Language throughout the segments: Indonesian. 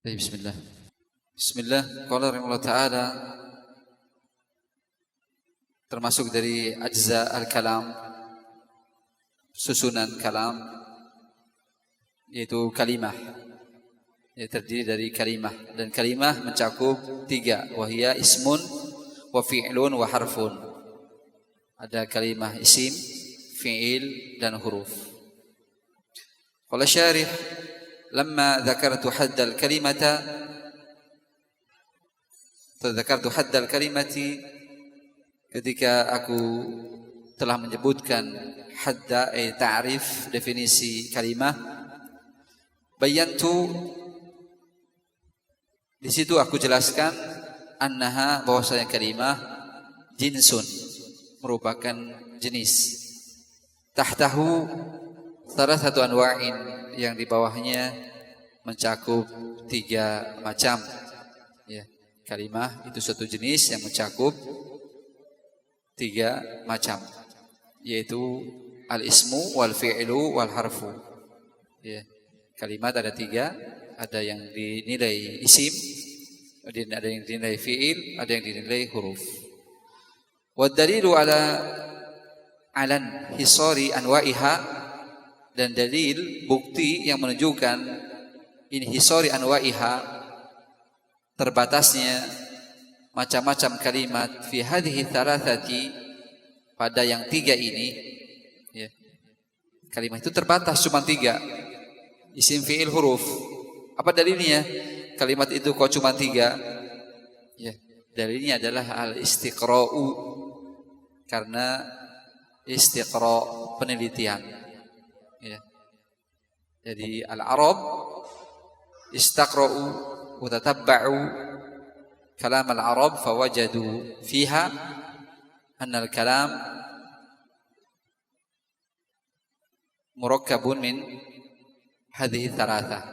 Baik, bismillah. Bismillah, qala rahimahullah ta'ala, termasuk dari ajza al-kalam, susunan kalam, yaitu kalimah. Ia terdiri dari kalimah, dan kalimah mencakup tiga, wahia ismun wa fi'lun wa harfun. Ada kalimah isim, fi'il, dan huruf. Qala syarih, lamma dzakartu haddal kalimata tadzakartu haddal kalimati, ketika aku telah menyebutkan hadda ta'rif, definisi kalimah, bayantu, di situ aku jelaskan annaha, bahwasanya kalimah jinsun, merupakan jenis, tahtahu thalathatu anwa'in, yang di bawahnya mencakup tiga macam. Ya, kalimah itu suatu jenis yang mencakup tiga macam, yaitu al-ismu wal fi'lu wal harfu. Ya, kalimat ada tiga, ada yang dinilai isim, ada yang dinilai fi'il, ada yang dinilai huruf. Wa dalilu alan hisari anwa'iha, dan dalil bukti yang menunjukkan inhisari anwa'iha, terbatasnya macam-macam kalimat, fi hadhihi thalathati, pada yang tiga ini, ya. Kalimat itu terbatas cuma tiga, isim, fi'il, huruf. Apa dalilnya kalimat itu kok cuma tiga? Ya, dalilnya adalah al-istiqra'u, karena istiqra' penelitian. Ya. Jadi al-Arab istaqra'u wa tatabba'u kalam al-Arab fawajadu fiha anna al-kalam murakkabun min hadhihi thalatha.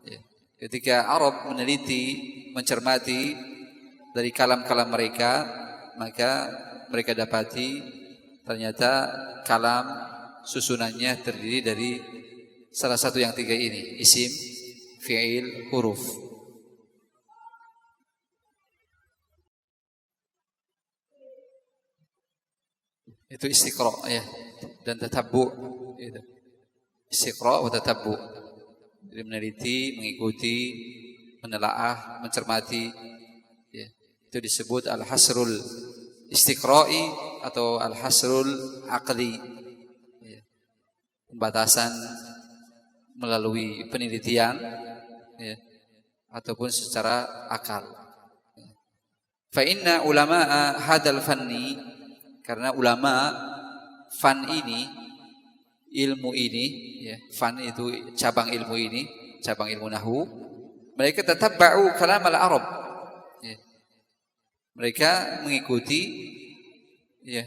Ya. Ketika Arab meneliti, mencermati dari kalam-kalam mereka, maka mereka dapati ternyata kalam susunannya terdiri dari salah satu yang tiga ini, isim, fi'il, huruf. Itu istiqra', ya, dan tatabbu'. Istiqra' wa tatabbu'. Jadi meneliti, mengikuti, menelaah, mencermati. Ya. Itu disebut al-hasrul istiqra'i atau al-hasrul aqli. Pembatasan melalui penelitian, ya, ataupun secara akal. Fa inna ulama'a hadal fanni, karena ulama fan ini, ilmu ini, ya, fan itu cabang ilmu ini, cabang ilmu nahwu, mereka tatabba'u kalam al-Arab. Ya. Mereka mengikuti, ya,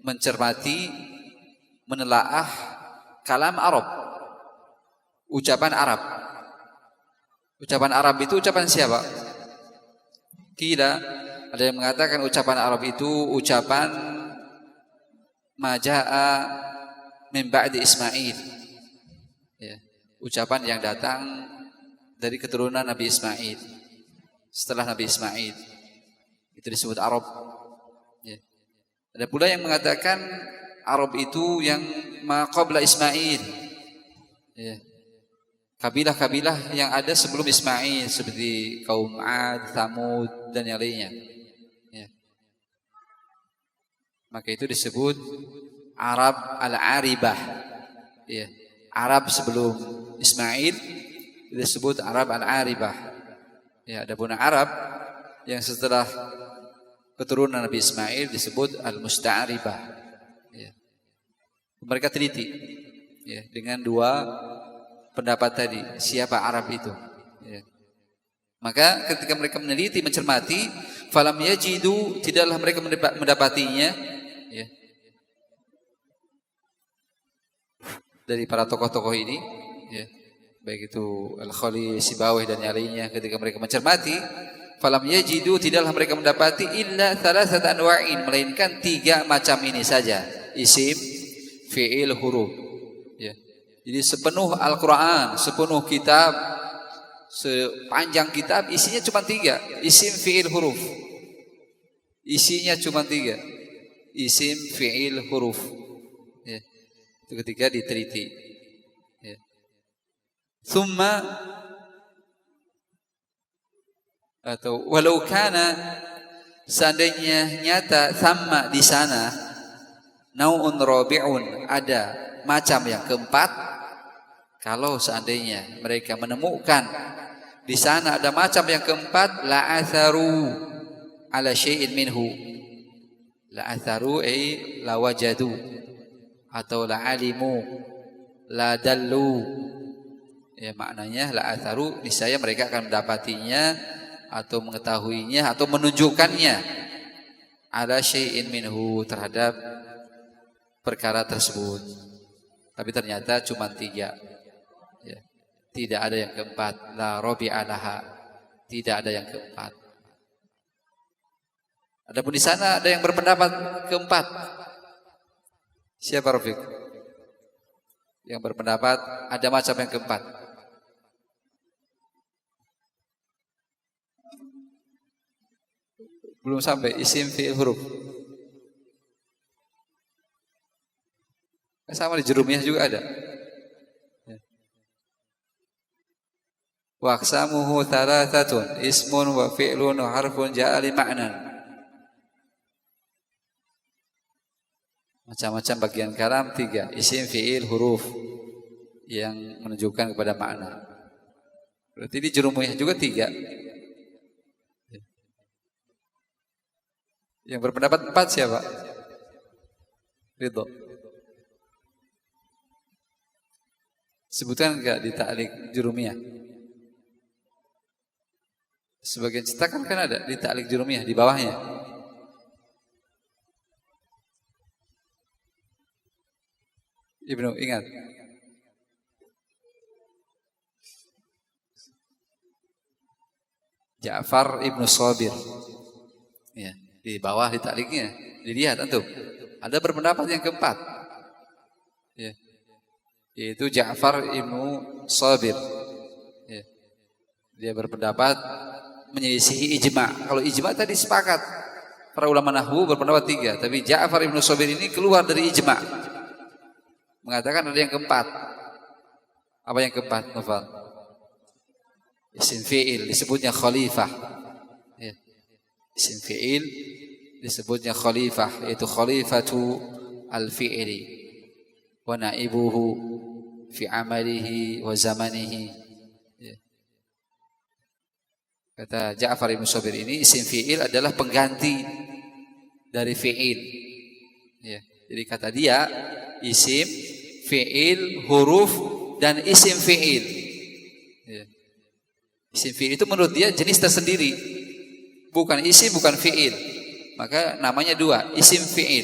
mencermati, menelaah kalam Arab, ucapan Arab. Ucapan Arab itu ucapan siapa? Kila, ada yang mengatakan ucapan Arab itu ucapan maja'a min ba'di Ismail. Ya, ucapan yang datang dari keturunan Nabi Ismail, setelah Nabi Ismail. Itu disebut Arab. Ya. Ada pula yang mengatakan Arab itu yang ma qabla Ismail, ya. Kabilah-kabilah yang ada sebelum Ismail, seperti kaum Ad, Thamud, dan yang lainnya, ya. Maka itu disebut Arab al-Aribah, ya. Arab sebelum Ismail disebut Arab al-Aribah, ya. Adapun Arab yang setelah keturunan Nabi Ismail disebut al-Musta'aribah. Mereka teliti, ya, dengan dua pendapat tadi, siapa Arab itu, ya. Maka ketika mereka meneliti, mencermati, falam yajidu, tidaklah mereka mendapatinya, ya, dari para tokoh-tokoh ini, ya, baik itu Al-Khalil, Sibawih, dan yang lainnya. Ketika mereka mencermati, falam yajidu, tidaklah mereka mendapati illa thalathata anwa'in, melainkan tiga macam ini saja, isim, fi'il, huruf, ya. Jadi sepenuh Al-Quran, sepenuh kitab sepanjang kitab isinya cuma 3, isim, fi'il, huruf. Isinya cuma 3, isim, fi'il, huruf. Ya. Itu ketiga diteliti. Ya. Thumma atau walau kana, seandainya nyata thamma di sana, nau'un rabi'un, ada macam yang keempat. Kalau seandainya mereka menemukan di sana ada macam yang keempat, la atharu ala syai'in minhu. La atharu ay la wajadu atau la alimu, la dallu. Ya, maknanya la atharu, niscaya mereka akan mendapatinya atau mengetahuinya atau menunjukkannya, ala syai'in minhu, terhadap perkara tersebut. Tapi ternyata cuma 3. Ya. Tidak ada yang keempat, la rabi'a laha, tidak ada yang keempat. Adapun di sana ada yang berpendapat keempat. Siapa Rafiq? Yang berpendapat ada macam yang keempat. Belum sampai isim, fi'il, huruf. Sama di Jurumiyah juga ada. Wa aqsamuhu thalathatun, ismun wa fi'lun wa harfun ja'a li ma'nan. Macam-macam bagian kalam 3, isim, fi'il, huruf, yang menunjukkan kepada makna. Berarti di Jurumiyah juga 3. Yang berpendapat 4 siapa? Ridho. Sebutkan enggak di ta'liq Jurumiyah? Sebagian cetakan kan ada di ta'liq Jurumiyah di bawahnya. Ibnu, ingat. Ja'far Ibnu Sabir. Ya, di bawah di ta'liqnya. Dilihat antum. Ada berpendapat yang keempat. Ya. Yaitu Ja'far Ibnu Sabir. Ya. Dia berpendapat menyelisihi ijma'. Kalau ijma' tadi sepakat. Para ulama nahwu berpendapat 3, tapi Ja'far Ibnu Sabir ini keluar dari ijma'. Mengatakan ada yang keempat. Apa yang keempat, Nufal? Isim fi'il disebutnya khalifah. Ya. Isim fi'il disebutnya khalifah, yaitu khalifatu al-fi'ili wa naibuhu fi amalihi wa zamanihi. Ya. Kata Ja'far Ibn Sabir ini, isim fi'il adalah pengganti dari fi'il. Ya. Jadi kata dia, isim, fi'il, huruf, dan isim fi'il. Ya. Isim fi'il itu menurut dia jenis tersendiri. Bukan isim, bukan fi'il. Maka namanya 2, isim fi'il.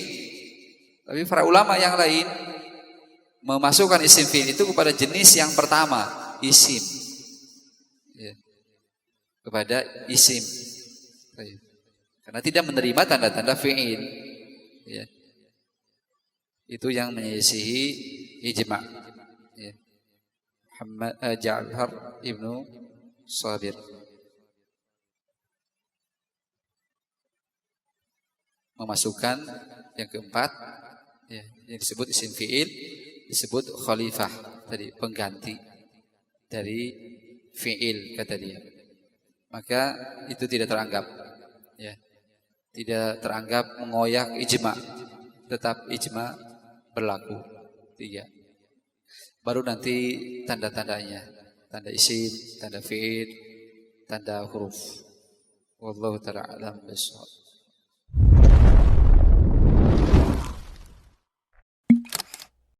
Tapi para ulama yang lain memasukkan isim fi'il itu kepada jenis yang pertama, isim. Ya. Kepada isim. Karena tidak menerima tanda-tanda fi'il. Ya. Itu yang menyelisihi ijma'. Ya. Ja'far Ibnu Sabir. Memasukkan yang keempat, ya, yang disebut isim fi'il, disebut khalifah, tadi pengganti dari fi'il kata dia. Maka itu tidak teranggap, ya, tidak teranggap mengoyak ijma', tetap ijma' berlaku 3. Baru nanti tanda-tandanya, tanda isim, tanda fi'il, tanda huruf. Wallahu ta'ala a'lam bishawab.